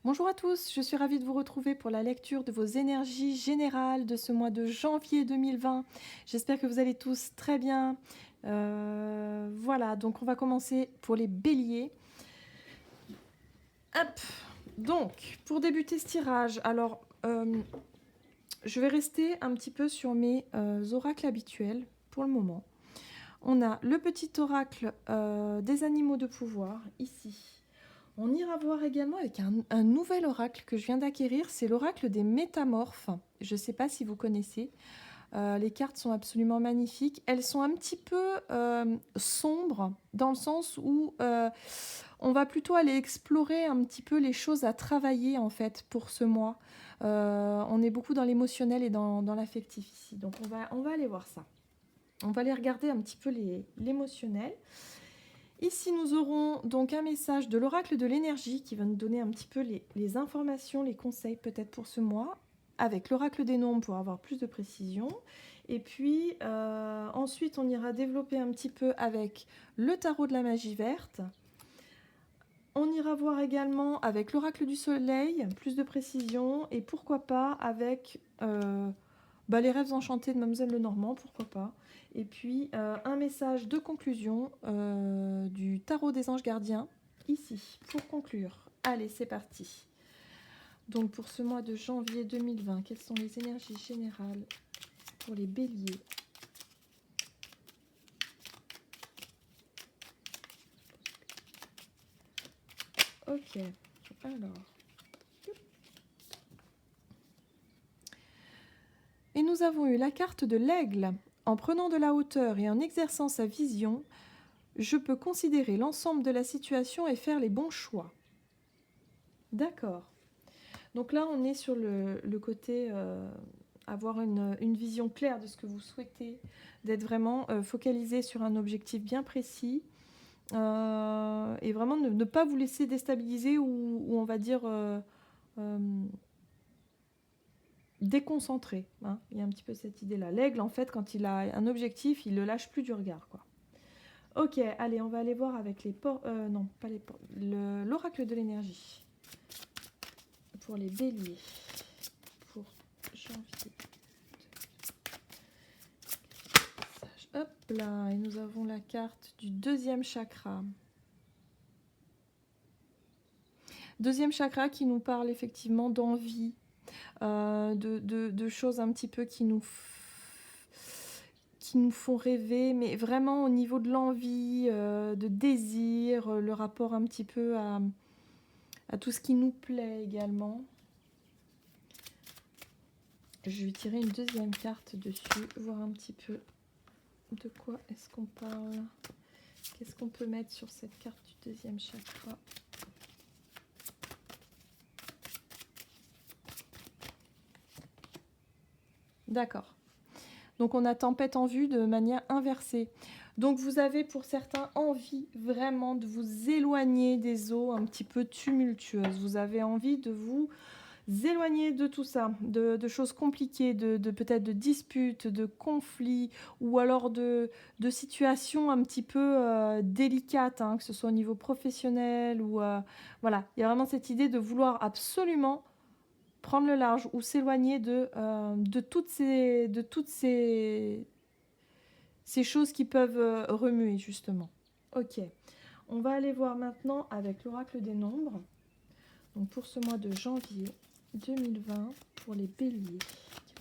Bonjour à tous, je suis ravie de vous retrouver pour la lecture de vos énergies générales de ce mois de janvier 2020. J'espère que vous allez tous très bien. Voilà, donc on va commencer pour les béliers. Hop, donc pour débuter ce tirage, alors je vais rester un petit peu sur mes oracles habituels pour le moment. On a le petit oracle des animaux de pouvoir ici. On ira voir également avec un nouvel oracle que je viens d'acquérir, c'est l'oracle des métamorphes. Je ne sais pas si vous connaissez. Les cartes sont absolument magnifiques. Elles sont un petit peu sombres, dans le sens où on va plutôt aller explorer un petit peu les choses à travailler en fait pour ce mois. On est beaucoup dans l'émotionnel et dans l'affectif ici. Donc on va aller voir ça. On va aller regarder un petit peu l'émotionnel. Ici, nous aurons donc un message de l'oracle de l'énergie qui va nous donner un petit peu les informations, les conseils peut-être pour ce mois, avec l'oracle des nombres pour avoir plus de précision. Et puis ensuite, on ira développer un petit peu avec le tarot de la magie verte. On ira voir également avec l'oracle du soleil, plus de précision, et pourquoi pas avec les rêves enchantés de Mademoiselle Lenormand, pourquoi pas. Et puis un message de conclusion du tarot des anges gardiens, ici, pour conclure. Allez, c'est parti. Donc pour ce mois de janvier 2020, quelles sont les énergies générales pour les béliers? Ok, alors. Et nous avons eu la carte de l'aigle. En prenant de la hauteur et en exerçant sa vision, je peux considérer l'ensemble de la situation et faire les bons choix. D'accord. Donc là, on est sur le côté avoir une vision claire de ce que vous souhaitez, d'être vraiment focalisé sur un objectif bien précis et vraiment ne pas vous laisser déstabiliser ou on va dire déconcentré. Hein. Il y a un petit peu cette idée-là. L'aigle, en fait, quand il a un objectif, il ne le lâche plus du regard, quoi. Ok, allez, on va aller voir avec les portes. Non, pas les portes. L'oracle de l'énergie. Pour les béliers. Pour janvier. Hop là, et nous avons la carte du deuxième chakra. Deuxième chakra qui nous parle effectivement d'envie, de choses un petit peu qui nous font rêver, mais vraiment au niveau de l'envie, de désir, le rapport un petit peu à tout ce qui nous plaît également. Je vais tirer une deuxième carte dessus, voir un petit peu de quoi est-ce qu'on parle. Qu'est-ce qu'on peut mettre sur cette carte du deuxième chakra? D'accord. Donc on a tempête en vue de manière inversée. Donc vous avez pour certains envie vraiment de vous éloigner des eaux un petit peu tumultueuses. Vous avez envie de vous éloigner de tout ça, de choses compliquées, de peut-être de disputes, de conflits ou alors de situations un petit peu délicates, hein, que ce soit au niveau professionnel ou voilà. Il y a vraiment cette idée de vouloir absolument prendre le large ou s'éloigner de toutes ces choses qui peuvent remuer justement. Ok, on va aller voir maintenant avec l'oracle des nombres. Donc pour ce mois de janvier 2020 pour les béliers.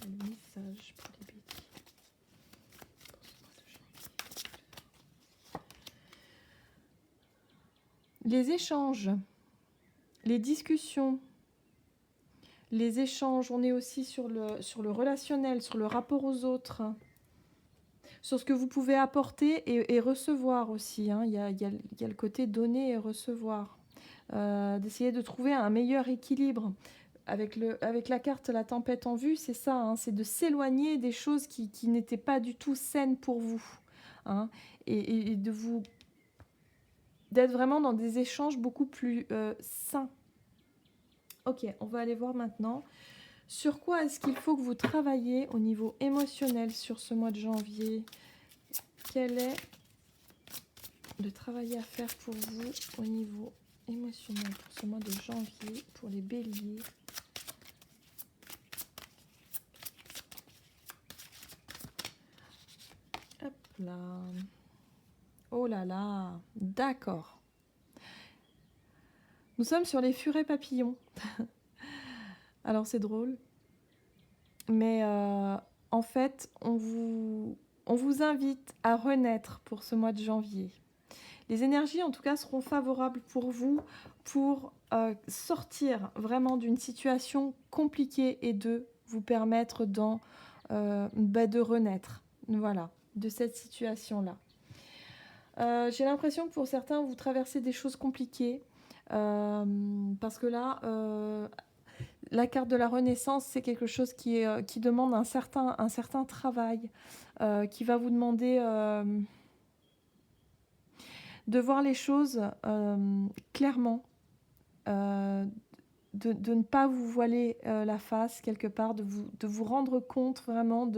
Quel est le message pour les béliers pour ce mois de janvier? Les échanges, les discussions. Les échanges, on est aussi sur le relationnel, sur le rapport aux autres, sur ce que vous pouvez apporter et recevoir aussi. Hein. Il y a le côté donner et recevoir. D'essayer de trouver un meilleur équilibre. Avec la carte La tempête en vue, c'est ça, hein, c'est de s'éloigner des choses qui n'étaient pas du tout saines pour vous. Hein, et d'être vraiment dans des échanges beaucoup plus sains. Ok, on va aller voir maintenant sur quoi est-ce qu'il faut que vous travaillez au niveau émotionnel sur ce mois de janvier. Quel est le travail à faire pour vous au niveau émotionnel pour ce mois de janvier, pour les béliers. Hop là. Oh là là, d'accord. Nous sommes sur les furets papillons. Alors c'est drôle. Mais en fait, on vous invite à renaître pour ce mois de janvier. Les énergies, en tout cas, seront favorables pour vous pour sortir vraiment d'une situation compliquée et de vous permettre de renaître. Voilà, de cette situation-là. J'ai l'impression que pour certains, vous traversez des choses compliquées. Parce que là, la carte de la Renaissance, c'est quelque chose qui demande un certain travail, qui va vous demander de voir les choses clairement, de ne pas vous voiler la face quelque part, de vous rendre compte vraiment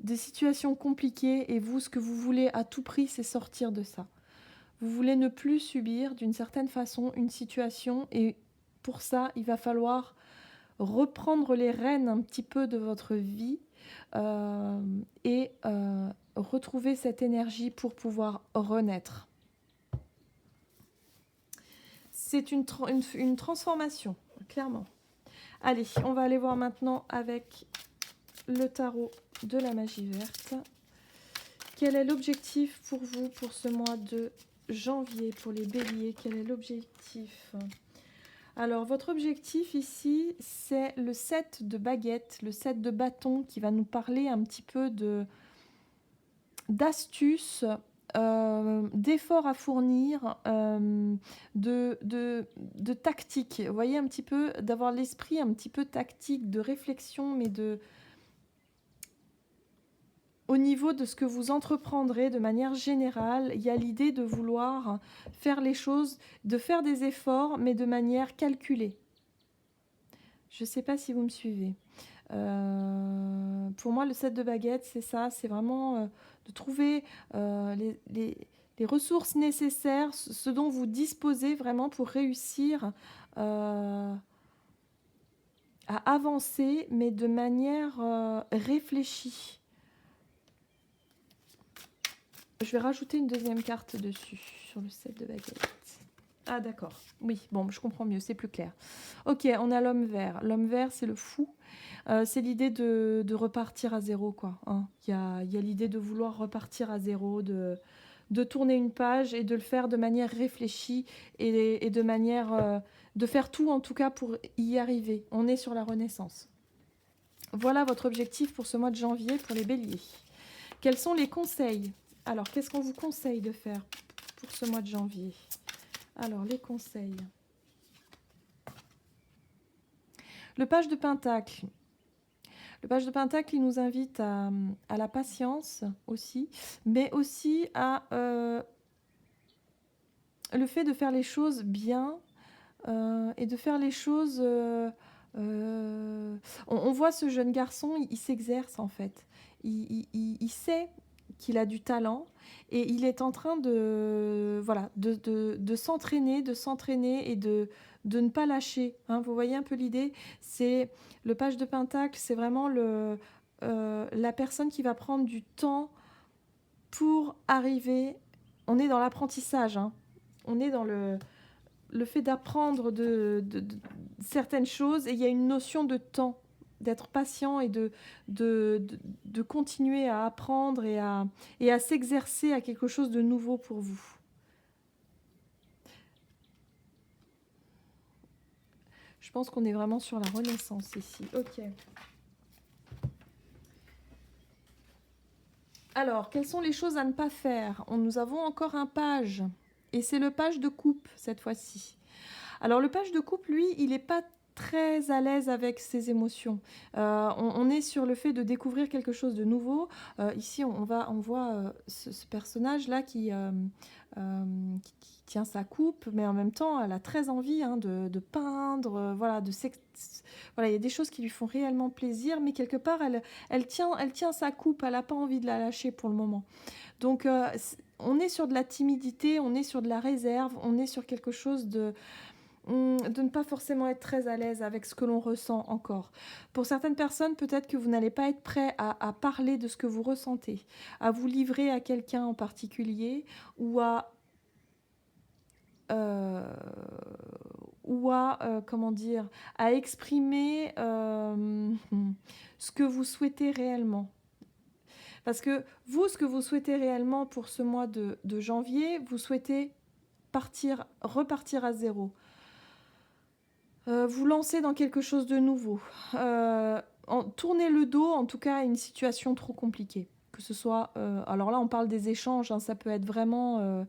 des situations compliquées, et vous, ce que vous voulez à tout prix, c'est sortir de ça. Vous voulez ne plus subir d'une certaine façon une situation, et pour ça, il va falloir reprendre les rênes un petit peu de votre vie et retrouver cette énergie pour pouvoir renaître. C'est une transformation, clairement. Allez, on va aller voir maintenant avec le tarot de la magie verte. Quel est l'objectif pour vous pour ce mois de janvier, pour les béliers? Quel est l'objectif? Alors, votre objectif ici, c'est le 7 de baguette, le 7 de bâton, qui va nous parler un petit peu d'astuces, d'efforts à fournir, de tactique. Vous voyez, un petit peu, d'avoir l'esprit un petit peu tactique, de réflexion, mais au niveau de ce que vous entreprendrez de manière générale, il y a l'idée de vouloir faire les choses, de faire des efforts, mais de manière calculée. Je ne sais pas si vous me suivez. Pour moi, le 7 de baguette, c'est ça, c'est vraiment de trouver les ressources nécessaires, ce dont vous disposez vraiment pour réussir à avancer, mais de manière réfléchie. Je vais rajouter une deuxième carte dessus, sur le 7 de baguette. Ah d'accord, oui, bon, je comprends mieux, c'est plus clair. Ok, on a l'homme vert. L'homme vert, c'est le fou. C'est l'idée de repartir à zéro, quoi. Hein. Il y a l'idée de vouloir repartir à zéro, de tourner une page et de le faire de manière réfléchie et de manière... de faire tout, en tout cas, pour y arriver. On est sur la Renaissance. Voilà votre objectif pour ce mois de janvier pour les béliers. Quels sont les conseils? Alors, qu'est-ce qu'on vous conseille de faire pour ce mois de janvier? Alors, les conseils. Le page de Pentacle. Le page de Pentacle, il nous invite à la patience aussi, mais aussi à le fait de faire les choses bien et de faire les choses... on voit ce jeune garçon, il s'exerce en fait. Il sait qu'il a du talent et il est en train de s'entraîner et de ne pas lâcher. Hein. Vous voyez un peu l'idée, c'est le page de Pentacle, c'est vraiment la personne qui va prendre du temps pour arriver. On est dans l'apprentissage, hein. On est dans le fait d'apprendre de certaines choses, et il y a une notion de temps, d'être patient et de continuer à apprendre et à s'exercer à quelque chose de nouveau pour vous. Je pense qu'on est vraiment sur la Renaissance ici. Ok. Alors, quelles sont les choses à ne pas faire? Nous avons encore un page, et c'est le page de coupe cette fois-ci. Alors, le page de coupe, lui, il n'est pas très à l'aise avec ses émotions. On est sur le fait de découvrir quelque chose de nouveau. Ici, on voit ce personnage-là qui tient sa coupe, mais en même temps, elle a très envie de peindre, voilà, voilà, il y a des choses qui lui font réellement plaisir, mais quelque part, elle tient sa coupe, elle n'a pas envie de la lâcher pour le moment. Donc, on est sur de la timidité, on est sur de la réserve, on est sur quelque chose de ne pas forcément être très à l'aise avec ce que l'on ressent encore. Pour certaines personnes, peut-être que vous n'allez pas être prêt à parler de ce que vous ressentez, à vous livrer à quelqu'un en particulier ou euh, comment dire, à exprimer ce que vous souhaitez réellement. Parce que vous, ce que vous souhaitez réellement pour ce mois de janvier, vous souhaitez repartir à zéro. Vous lancer dans quelque chose de nouveau. Tourner le dos, en tout cas, à une situation trop compliquée. Que ce soit... alors là, on parle des échanges, hein, ça peut être vraiment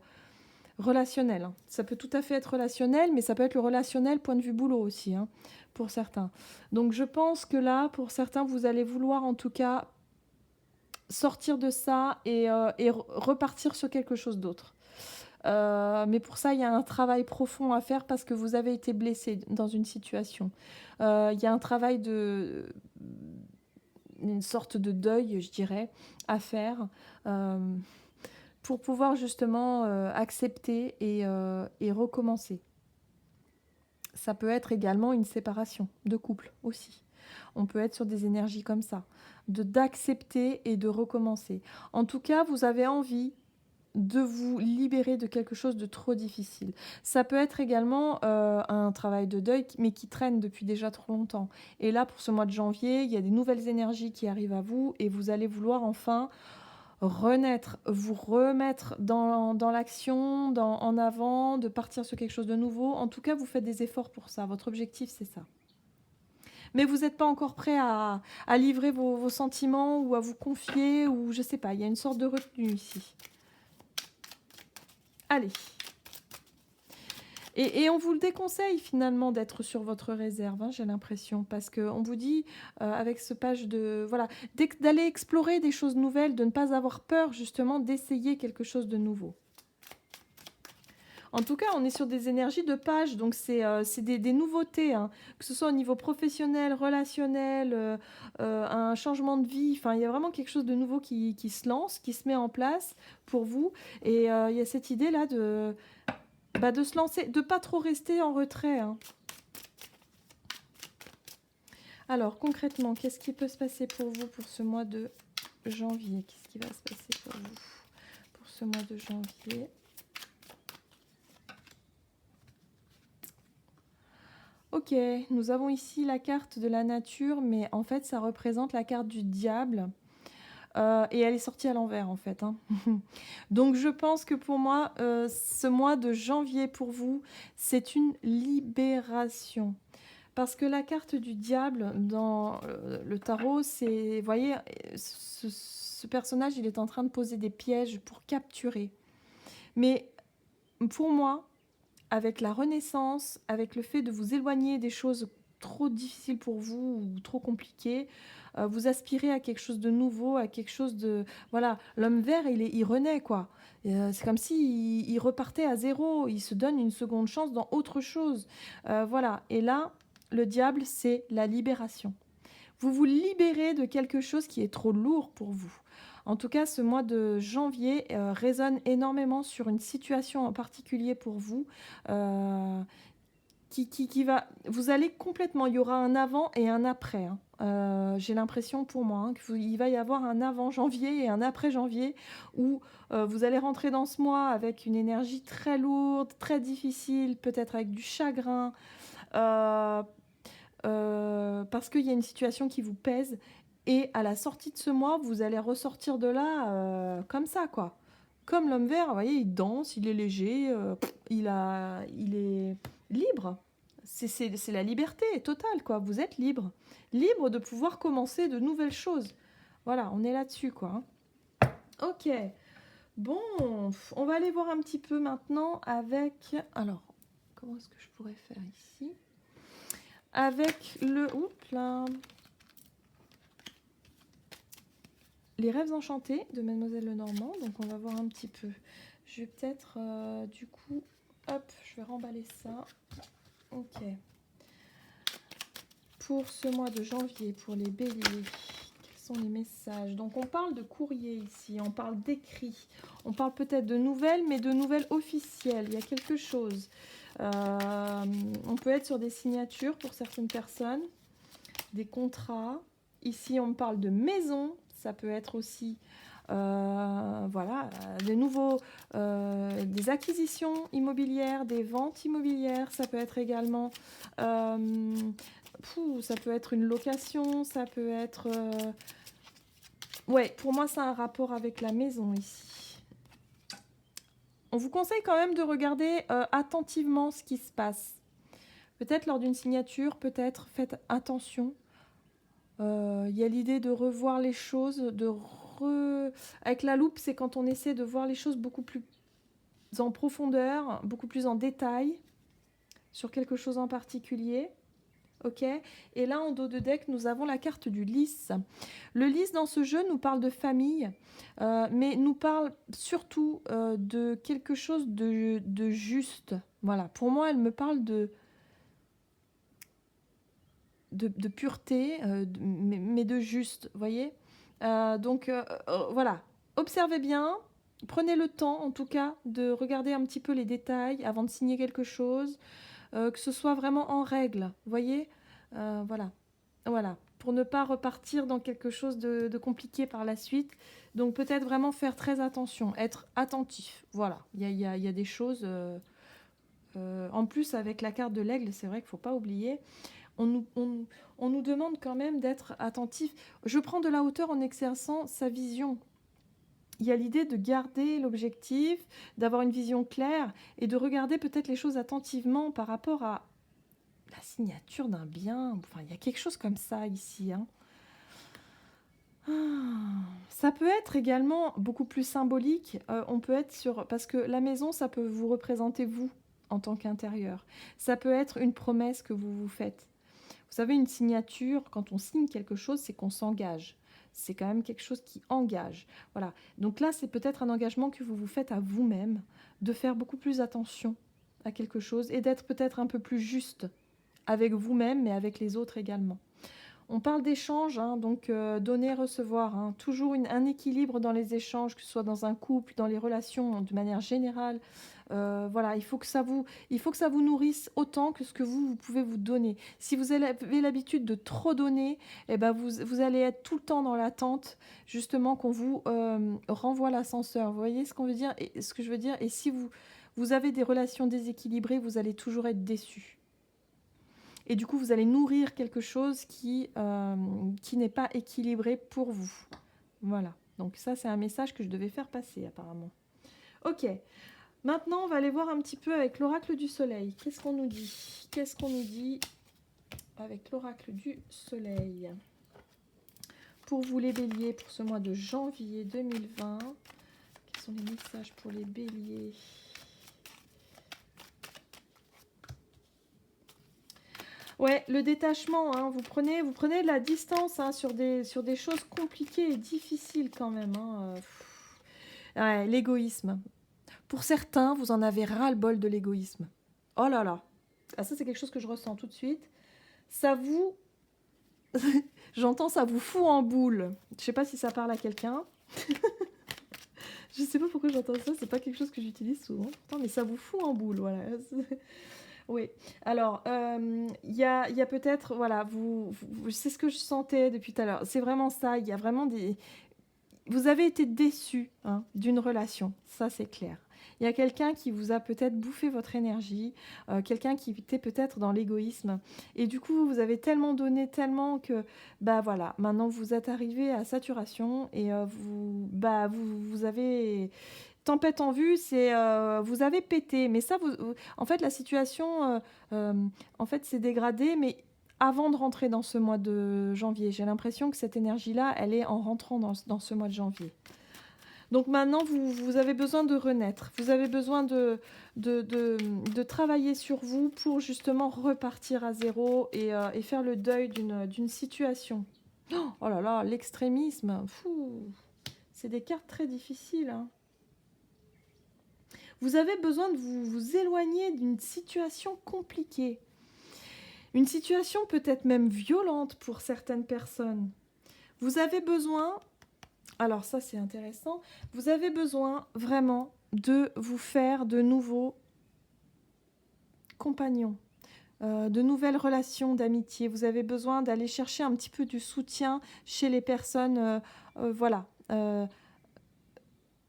relationnel. Hein. Ça peut tout à fait être relationnel, mais ça peut être le relationnel point de vue boulot aussi, hein, pour certains. Donc je pense que là, pour certains, vous allez vouloir en tout cas sortir de ça et repartir sur quelque chose d'autre. Mais pour ça, il y a un travail profond à faire parce que vous avez été blessé dans une situation. Il y a un travail une sorte de deuil, je dirais, à faire pour pouvoir justement accepter et recommencer. Ça peut être également une séparation de couple aussi. On peut être sur des énergies comme ça, d'accepter et de recommencer. En tout cas, vous avez envie de vous libérer de quelque chose de trop difficile. Ça peut être également un travail de deuil, mais qui traîne depuis déjà trop longtemps. Et là, pour ce mois de janvier, il y a des nouvelles énergies qui arrivent à vous et vous allez vouloir enfin renaître, vous remettre dans l'action, en avant, de partir sur quelque chose de nouveau. En tout cas, vous faites des efforts pour ça. Votre objectif, c'est ça. Mais vous n'êtes pas encore prêt à livrer vos sentiments ou à vous confier, ou je sais pas, il y a une sorte de retenue ici. Allez. Et on vous le déconseille finalement d'être sur votre réserve, hein, j'ai l'impression, parce qu'on vous dit avec ce page de... Voilà, d'aller explorer des choses nouvelles, de ne pas avoir peur justement d'essayer quelque chose de nouveau. En tout cas, on est sur des énergies de page, donc c'est des nouveautés, hein, que ce soit au niveau professionnel, relationnel, un changement de vie. Enfin, il y a vraiment quelque chose de nouveau qui se lance, qui se met en place pour vous. Et il y a cette idée-là de se lancer, de pas trop rester en retrait. Hein. Alors, concrètement, qu'est-ce qui peut se passer pour vous pour ce mois de janvier? Qu'est-ce qui va se passer pour vous pour ce mois de janvier? Ok, nous avons ici la carte de la nature, mais en fait, ça représente la carte du diable. Et elle est sortie à l'envers, en fait. Hein. Donc, je pense que pour moi, ce mois de janvier, pour vous, c'est une libération. Parce que la carte du diable, dans le tarot, c'est... Vous voyez, ce personnage, il est en train de poser des pièges pour capturer. Mais pour moi... avec la renaissance, avec le fait de vous éloigner des choses trop difficiles pour vous ou trop compliquées, vous aspirez à quelque chose de nouveau, à quelque chose de... Voilà, l'homme vert, il renaît, quoi. C'est comme s'il il repartait à zéro, il se donne une seconde chance dans autre chose. Voilà, et là, le diable, c'est la libération. Vous vous libérez de quelque chose qui est trop lourd pour vous. En tout cas, ce mois de janvier résonne énormément sur une situation en particulier pour vous qui va... Vous allez complètement... Il y aura un avant et un après. Hein. J'ai l'impression pour moi qu'il va y avoir un avant janvier et un après janvier où vous allez rentrer dans ce mois avec une énergie très lourde, très difficile, peut-être avec du chagrin, parce qu'il y a une situation qui vous pèse. Et à la sortie de ce mois, vous allez ressortir de là comme ça, quoi. Comme l'homme vert, vous voyez, il danse, il est léger, il est libre. C'est la liberté totale, quoi. Vous êtes libre. Libre de pouvoir commencer de nouvelles choses. Voilà, on est là-dessus, quoi. Ok. Bon, on va aller voir un petit peu maintenant avec... Alors, comment est-ce que je pourrais faire ici? Avec le... Oups là. Les rêves enchantés de Mademoiselle Lenormand. Donc on va voir un petit peu. Je vais peut-être du coup, hop, je vais remballer ça. Ok. Pour ce mois de janvier, pour les béliers, quels sont les messages? Donc on parle de courrier ici, on parle d'écrit, On parle peut-être de nouvelles, mais de nouvelles officielles. Il y a quelque chose. On peut être sur des signatures pour certaines personnes, des contrats. Ici, on parle de maison. Ça peut être aussi voilà, des acquisitions immobilières, des ventes immobilières. Ça peut être également... ça peut être une location, ça peut être... Ouais, pour moi, c'est un rapport avec la maison ici. On vous conseille quand même de regarder attentivement ce qui se passe. Peut-être lors d'une signature, peut-être faites attention. Il y a l'idée de revoir les choses, avec la loupe, c'est quand on essaie de voir les choses beaucoup plus en profondeur, beaucoup plus en détail, sur quelque chose en particulier. Ok. Et là, en dos de deck, nous avons la carte du lys. Le lys, dans ce jeu, nous parle de famille, mais nous parle surtout de quelque chose de juste. Voilà. Pour moi, elle me parle de pureté, mais de juste, vous voyez. Donc, voilà. Observez bien. Prenez le temps, en tout cas, de regarder un petit peu les détails avant de signer quelque chose, que ce soit vraiment en règle, vous voyez. Voilà. Voilà. Pour ne pas repartir dans quelque chose de compliqué par la suite. Donc, peut-être vraiment faire très attention, être attentif. Voilà. Il y a des choses... en plus, avec la carte de l'aigle, c'est vrai qu'il ne faut pas oublier... On nous demande quand même d'être attentif. Je prends de la hauteur en exerçant sa vision. Il y a l'idée de garder l'objectif, d'avoir une vision claire et de regarder peut-être les choses attentivement par rapport à la signature d'un bien. Enfin, il y a quelque chose comme ça ici. Hein. Ça peut être également beaucoup plus symbolique. On peut être sur... Parce que la maison, ça peut vous représenter vous en tant qu'intérieur. Ça peut être une promesse que vous vous faites. Vous savez, une signature, quand on signe quelque chose, c'est qu'on s'engage. C'est quand même quelque chose qui engage. Voilà. Donc là, c'est peut-être un engagement que vous vous faites à vous-même, de faire beaucoup plus attention à quelque chose et d'être peut-être un peu plus juste avec vous-même, mais avec les autres également. On parle d'échange, hein, donc donner, recevoir. Hein, toujours un équilibre dans les échanges, que ce soit dans un couple, dans les relations de manière générale. Voilà, il faut que ça vous nourrisse autant que ce que vous pouvez vous donner. Si vous avez l'habitude de trop donner, eh ben vous allez être tout le temps dans l'attente, justement, qu'on vous renvoie l'ascenseur. Vous voyez ce qu'on veut dire et ce que je veux dire. Et si vous avez des relations déséquilibrées, vous allez toujours être déçu. Et du coup, vous allez nourrir quelque chose qui n'est pas équilibré pour vous. Voilà. Donc ça, c'est un message que je devais faire passer, apparemment. Ok. Maintenant, on va aller voir un petit peu avec l'oracle du soleil. Qu'est-ce qu'on nous dit? Qu'est-ce qu'on nous dit avec l'oracle du soleil? Pour vous, les béliers, pour ce mois de janvier 2020, quels sont les messages pour les béliers? Ouais, le détachement, hein, vous prenez de la distance hein, sur des choses compliquées et difficiles quand même. Hein. Ouais, l'égoïsme. Pour certains, vous en avez ras-le-bol de l'égoïsme. Oh là là. Ah, ça, c'est quelque chose que je ressens tout de suite. Ça vous... J'entends, ça vous fout en boule. Je sais pas si ça parle à quelqu'un. Je sais pas pourquoi j'entends ça. C'est pas quelque chose que j'utilise souvent. Pourtant, mais ça vous fout en boule, voilà. Oui, alors, il y a peut-être, voilà, c'est ce que je sentais depuis tout à l'heure, c'est vraiment ça, il y a vraiment des... Vous avez été déçu hein, d'une relation, ça c'est clair. Il y a quelqu'un qui vous a peut-être bouffé votre énergie, quelqu'un qui était peut-être dans l'égoïsme, et du coup, vous avez tellement donné, tellement que, bah voilà, maintenant vous êtes arrivé à saturation, et vous avez... Tempête en vue, c'est vous avez pété, mais ça, en fait, la situation, en fait, s'est dégradée, mais avant de rentrer dans ce mois de janvier, j'ai l'impression que cette énergie-là, elle est en rentrant dans ce mois de janvier. Donc maintenant, vous avez besoin de renaître, vous avez besoin de travailler sur vous pour justement repartir à zéro et faire le deuil d'une situation. Oh là là, l'extrémisme, c'est des cartes très difficiles, hein. Vous avez besoin de vous éloigner d'une situation compliquée. Une situation peut-être même violente pour certaines personnes. Vous avez besoin Alors ça, c'est intéressant. Vous avez besoin vraiment de vous faire de nouveaux compagnons, de nouvelles relations d'amitié. Vous avez besoin d'aller chercher un petit peu du soutien chez les personnes, voilà.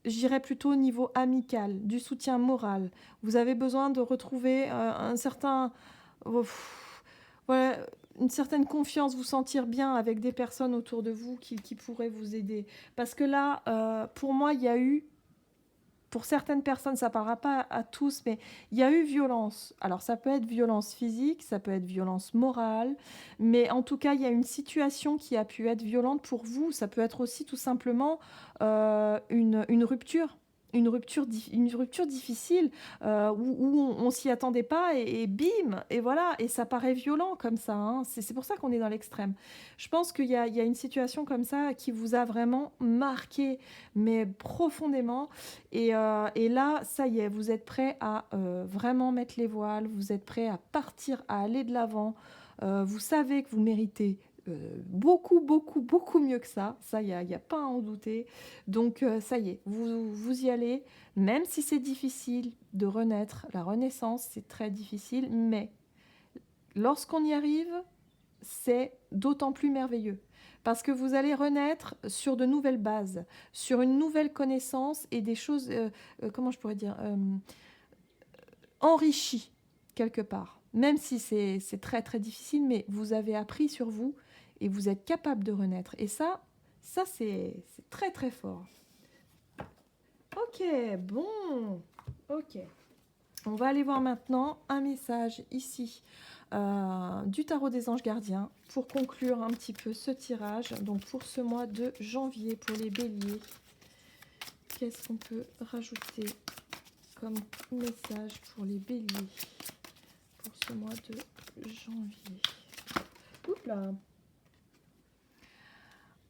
J'irais plutôt au niveau amical, du soutien moral. Vous avez besoin de retrouver un certain... voilà, une certaine confiance, vous sentir bien avec des personnes autour de vous qui pourraient vous aider. Parce que là, pour moi, il y a eu, pour certaines personnes, ça ne parlera pas à tous, mais il y a eu violence. Alors ça peut être violence physique, ça peut être violence morale, mais en tout cas, il y a une situation qui a pu être violente pour vous. Ça peut être aussi tout simplement une rupture. Une rupture difficile où on s'y attendait pas et bim, et voilà, et ça paraît violent comme ça, hein. C'est pour ça qu'on est dans l'extrême. Je pense qu'il y a une situation comme ça qui vous a vraiment marqué, mais profondément. Et là, ça y est, vous êtes prêt à vraiment mettre les voiles, vous êtes prêt à partir, à aller de l'avant. Vous savez que vous méritez beaucoup, beaucoup, beaucoup mieux que ça. Ça, il y a pas à en douter. Donc, ça y est, vous y allez. Même si c'est difficile de renaître, la renaissance, c'est très difficile, mais lorsqu'on y arrive, c'est d'autant plus merveilleux. Parce que vous allez renaître sur de nouvelles bases, sur une nouvelle connaissance et des choses, comment je pourrais dire, enrichies quelque part. Même si c'est très très difficile, mais vous avez appris sur vous et vous êtes capable de renaître. Et ça c'est très très fort. Ok, bon, ok. On va aller voir maintenant un message ici du tarot des anges gardiens pour conclure un petit peu ce tirage. Donc pour ce mois de janvier, pour les béliers, qu'est-ce qu'on peut rajouter comme message pour les béliers pour ce mois de janvier? Oups là.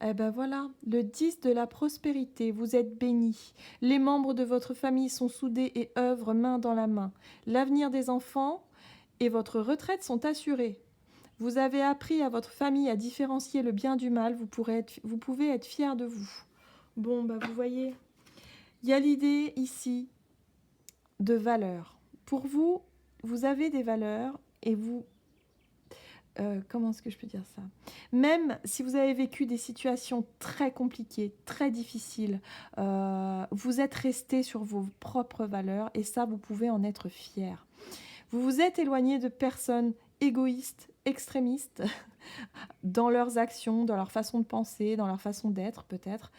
Eh ben voilà, le 10 de la prospérité, vous êtes bénis. Les membres de votre famille sont soudés et œuvrent main dans la main. L'avenir des enfants et votre retraite sont assurés. Vous avez appris à votre famille à différencier le bien du mal, vous pouvez être fiers de vous. Bon, bah vous voyez, il y a l'idée ici de valeurs. Pour vous, vous avez des valeurs et vous... comment est-ce que je peux dire ça? Même si vous avez vécu des situations très compliquées, très difficiles, vous êtes resté sur vos propres valeurs et ça, vous pouvez en être fier. Vous vous êtes éloigné de personnes égoïstes, extrémistes, dans leurs actions, dans leur façon de penser, dans leur façon d'être peut-être.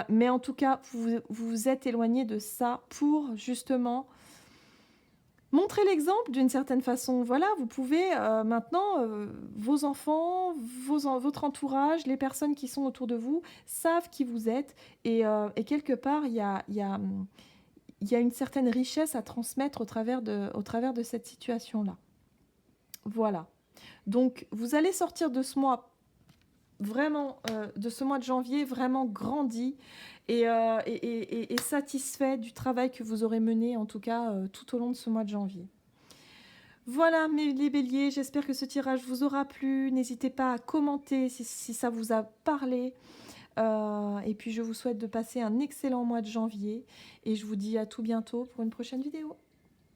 Mais en tout cas, vous vous êtes éloigné de ça pour justement montrer l'exemple d'une certaine façon. Voilà, vous pouvez maintenant, vos enfants, votre entourage, les personnes qui sont autour de vous, savent qui vous êtes. Et quelque part, il y a une certaine richesse à transmettre au travers de cette situation-là. Voilà. Donc, vous allez sortir de ce mois vraiment, de ce mois de janvier, vraiment grandi et satisfait du travail que vous aurez mené, en tout cas, tout au long de ce mois de janvier. Voilà, les béliers, j'espère que ce tirage vous aura plu. N'hésitez pas à commenter si ça vous a parlé. Et puis, je vous souhaite de passer un excellent mois de janvier. Et je vous dis à tout bientôt pour une prochaine vidéo.